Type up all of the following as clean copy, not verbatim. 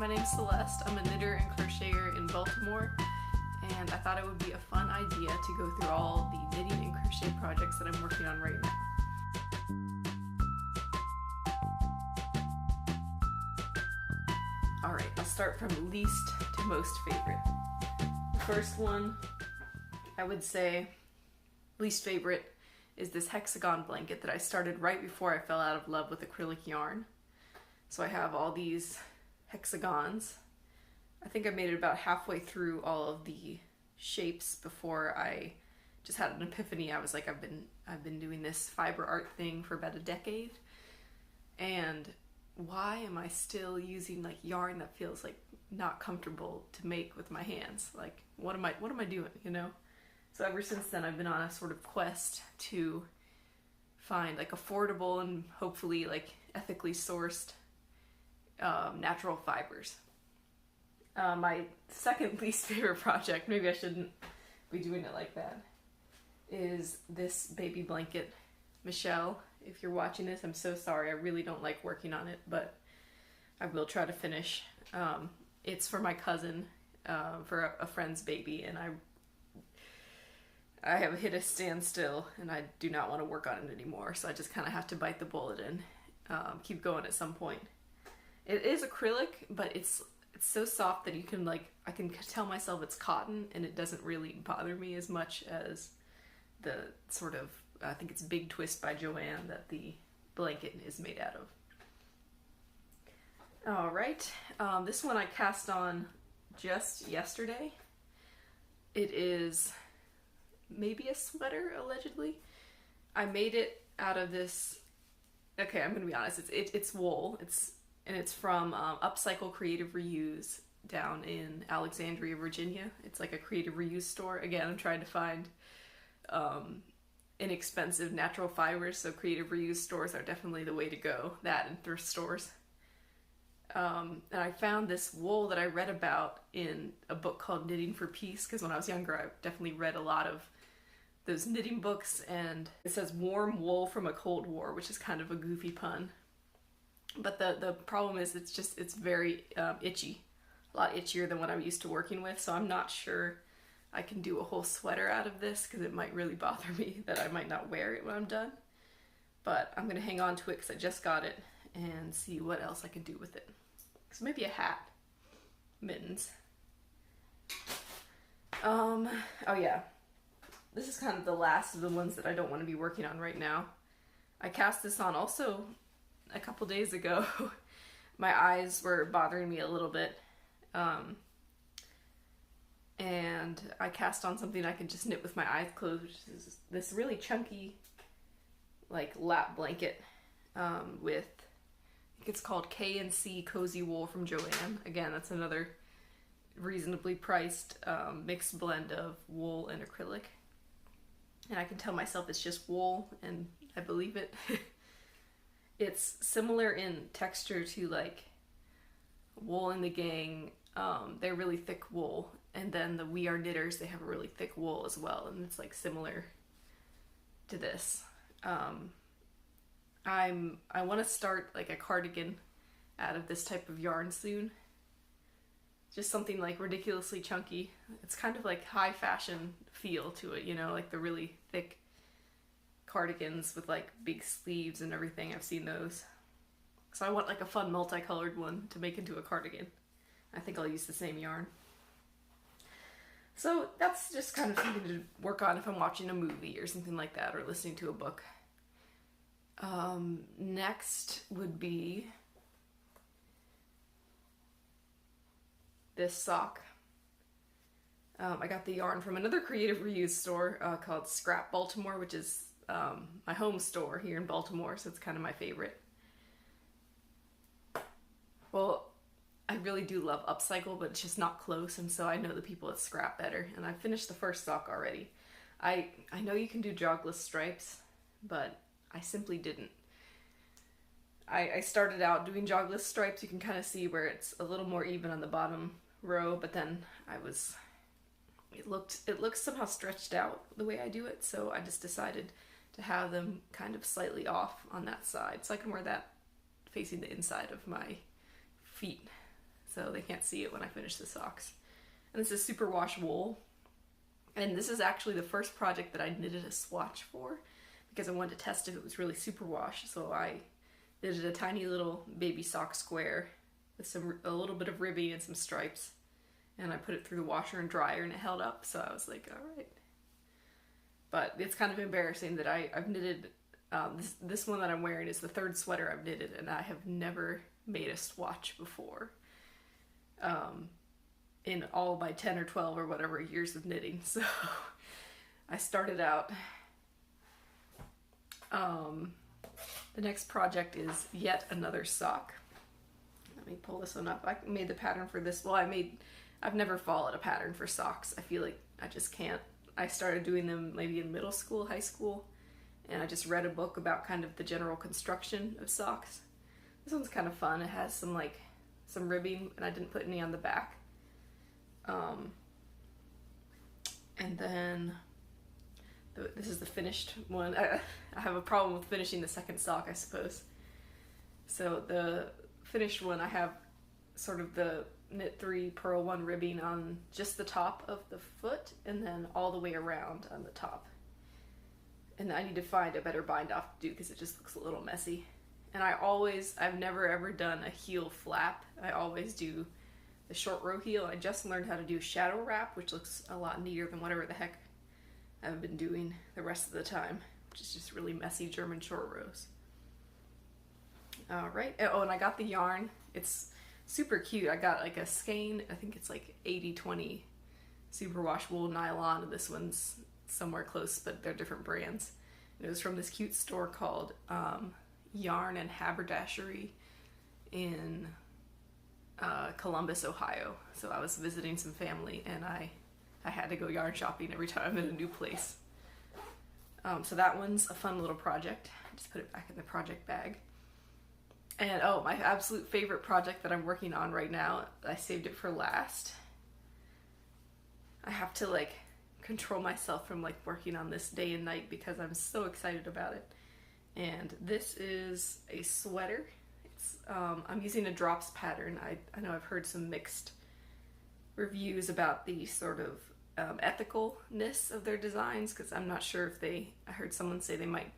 my name's Celeste. I'm a knitter and crocheter in Baltimore, and I thought it would be a fun idea to go through all the knitting and crochet projects that I'm working on right now. Alright, I'll start from least to most favorite. The first one, I would say, least favorite, is this hexagon blanket that I started right before I fell out of love with acrylic yarn. So I have all these hexagons. I think I made it about halfway through all of the shapes before I just had an epiphany. I was like, I've been doing this fiber art thing for about a decade, and why am I still using like yarn that feels like not comfortable to make with my hands? Like, what am I doing, you know? So ever since then, I've been on a sort of quest to find like affordable and hopefully like ethically sourced natural fibers. My second least favorite project, maybe I shouldn't be doing it like that, is this baby blanket. Michelle, if you're watching this, I'm so sorry. I really don't like working on it, but I will try to finish. It's for my cousin, for a friend's baby, and I have hit a standstill and I do not want to work on it anymore, so I just kind of have to bite the bullet and keep going at some point. It is acrylic, but it's so soft that you can I can tell myself it's cotton, and it doesn't really bother me as much as the sort of, I think it's Big Twist by Joanne that the blanket is made out of. Alright, this one I cast on just yesterday. It is maybe a sweater, allegedly. I made it out of this, okay, I'm gonna be honest, it's wool. It's from Upcycle Creative Reuse down in Alexandria, Virginia. It's like a creative reuse store. Again, I'm trying to find inexpensive natural fibers, so creative reuse stores are definitely the way to go. That and thrift stores. And I found this wool that I read about in a book called Knitting for Peace, because when I was younger I definitely read a lot of those knitting books, and it says warm wool from a cold war, which is kind of a goofy pun. But the problem is it's very itchy, a lot itchier than what I'm used to working with, so I'm not sure I can do a whole sweater out of this because it might really bother me that I might not wear it when I'm done. But I'm going to hang on to it because I just got it and see what else I can do with it. So maybe a hat, mittens. Oh yeah, this is kind of the last of the ones that I don't want to be working on right now. I cast this on also a couple days ago. My eyes were bothering me a little bit. And I cast on something I can just knit with my eyes closed, which is this really chunky like lap blanket with, I think it's called K&C Cozy Wool from Joanne. Again, that's another reasonably priced mixed blend of wool and acrylic. And I can tell myself it's just wool, and I believe it. It's similar in texture to like Wool and the Gang. They're really thick wool, and then the We Are Knitters, they have a really thick wool as well, and it's like similar to this. I want to start like a cardigan out of this type of yarn soon. Just something like ridiculously chunky. It's kind of like high fashion feel to it, you know, like the really thick cardigans with like big sleeves and everything. I've seen those. So I want like a fun multicolored one to make into a cardigan. I think I'll use the same yarn. So that's just kind of something to work on if I'm watching a movie or something like that, or listening to a book. Next would be this sock. I got the yarn from another creative reuse store called Scrap Baltimore, which is my home store here in Baltimore, so it's kind of my favorite. Well, I really do love Upcycle, but it's just not close, and so I know the people at Scrap better, and I finished the first sock already. I know you can do jogless stripes, but I simply didn't. I started out doing jogless stripes. You can kind of see where it's a little more even on the bottom row, but then it looks somehow stretched out the way I do it, so I just decided to have them kind of slightly off on that side, so I can wear that facing the inside of my feet. so they can't see it when I finish the socks. And this is superwash wool. And this is actually the first project that I knitted a swatch for because I wanted to test if it was really superwash. So I knitted a tiny little baby sock square with a little bit of ribbing and some stripes. And I put it through the washer and dryer and it held up. So I was like, all right. But it's kind of embarrassing that I've knitted, this one that I'm wearing is the third sweater I've knitted, and I have never made a swatch before. In all my 10 or 12 or whatever years of knitting. So I started out, the next project is yet another sock. Let me pull this one up. I made the pattern for this. Well, I've never followed a pattern for socks. I feel like I just can't. I started doing them maybe in middle school, high school, and I just read a book about kind of the general construction of socks. This one's kind of fun. It has some ribbing, and I didn't put any on the back. And then this is the finished one. I have a problem with finishing the second sock, I suppose. So the finished one, I have sort of the knit 3 purl 1 ribbing on just the top of the foot and then all the way around on the top. And I need to find a better bind off to do because it just looks a little messy. And I've never ever done a heel flap. I always do the short row heel. I just learned how to do shadow wrap, which looks a lot neater than whatever the heck I've been doing the rest of the time, which is just really messy German short rows. All right. Oh, and I got the yarn. It's super cute. I got like a skein. I think it's like 80/20 superwash wool nylon. This one's somewhere close, but they're different brands. And it was from this cute store called Yarn and Haberdashery in Columbus, Ohio. So I was visiting some family and I had to go yarn shopping every time I'm in a new place. So that one's a fun little project. I just put it back in the project bag. And oh, my absolute favorite project that I'm working on right now, I saved it for last. I have to like control myself from like working on this day and night because I'm so excited about it. And this is a sweater. I'm using a drops pattern. I know I've heard some mixed reviews about the sort of ethicalness of their designs because I'm not sure if I heard someone say they might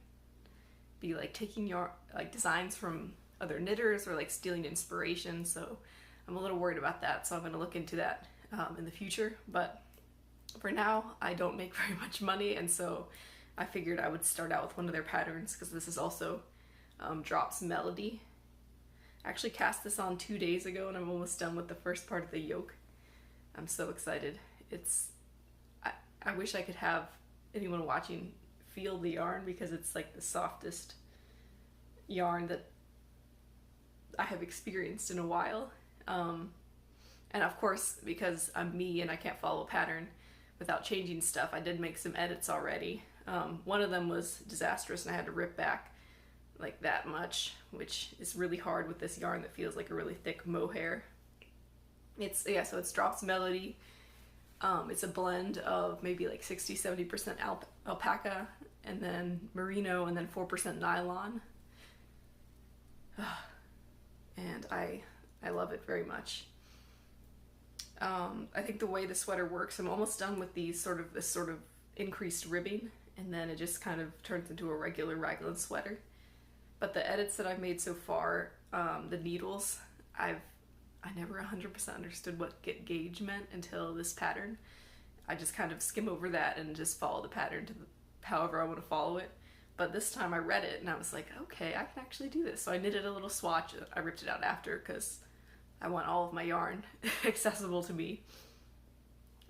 be like taking your like designs from other knitters or like stealing inspiration, so I'm a little worried about that, so I'm going to look into that in the future. But for now I don't make very much money, and so I figured I would start out with one of their patterns because this is also Drops Melody. I actually cast this on 2 days ago and I'm almost done with the first part of the yoke. I'm so excited. I wish I could have anyone watching feel the yarn because it's like the softest yarn that I have experienced in a while. And of course, because I'm me and I can't follow a pattern without changing stuff, I did make some edits already. One of them was disastrous and I had to rip back like that much, which is really hard with this yarn that feels like a really thick mohair. So it's Drops Melody. It's a blend of maybe like 60-70% alpaca and then merino and then 4% nylon. And I love it very much. I think the way the sweater works, I'm almost done with this sort of increased ribbing, and then it just kind of turns into a regular raglan sweater. But the edits that I've made so far, the needles, I never 100% understood what gauge meant until this pattern. I just kind of skim over that and just follow the pattern to however I want to follow it. But this time I read it and I was like, okay, I can actually do this. So I knitted a little swatch. I ripped it out after because I want all of my yarn accessible to me.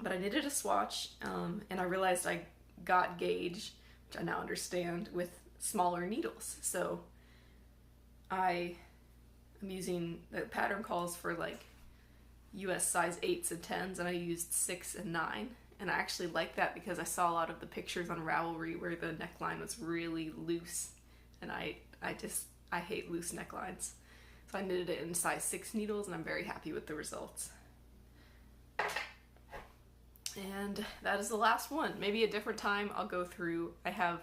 But I knitted a swatch and I realized I got gauge, which I now understand, with smaller needles. So I'm using, the pattern calls for like US size 8s and 10s, and I used 6 and 9. And I actually like that because I saw a lot of the pictures on Ravelry where the neckline was really loose, and I hate loose necklines. So I knitted it in size 6 needles and I'm very happy with the results. And that is the last one. Maybe a different time I'll go through, I have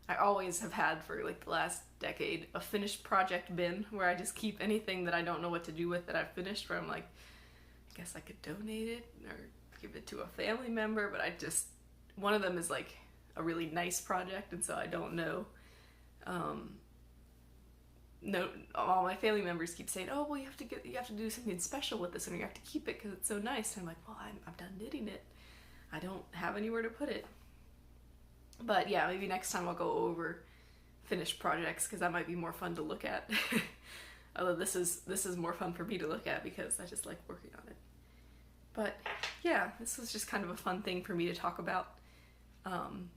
I always have had for like the last decade a finished project bin where I just keep anything that I don't know what to do with that I've finished, where I'm like, I guess I could donate it or give it to a family member, but one of them is like a really nice project, and so I don't know. No, all my family members keep saying, "Oh, well, you have to do something special with this, and you have to keep it because it's so nice." And I'm like, "Well, I'm done knitting it. I don't have anywhere to put it." But yeah, maybe next time I'll go over finished projects because that might be more fun to look at. Although this is more fun for me to look at because I just like working on it. But yeah, this was just kind of a fun thing for me to talk about. And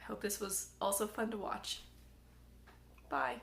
I hope this was also fun to watch. Bye.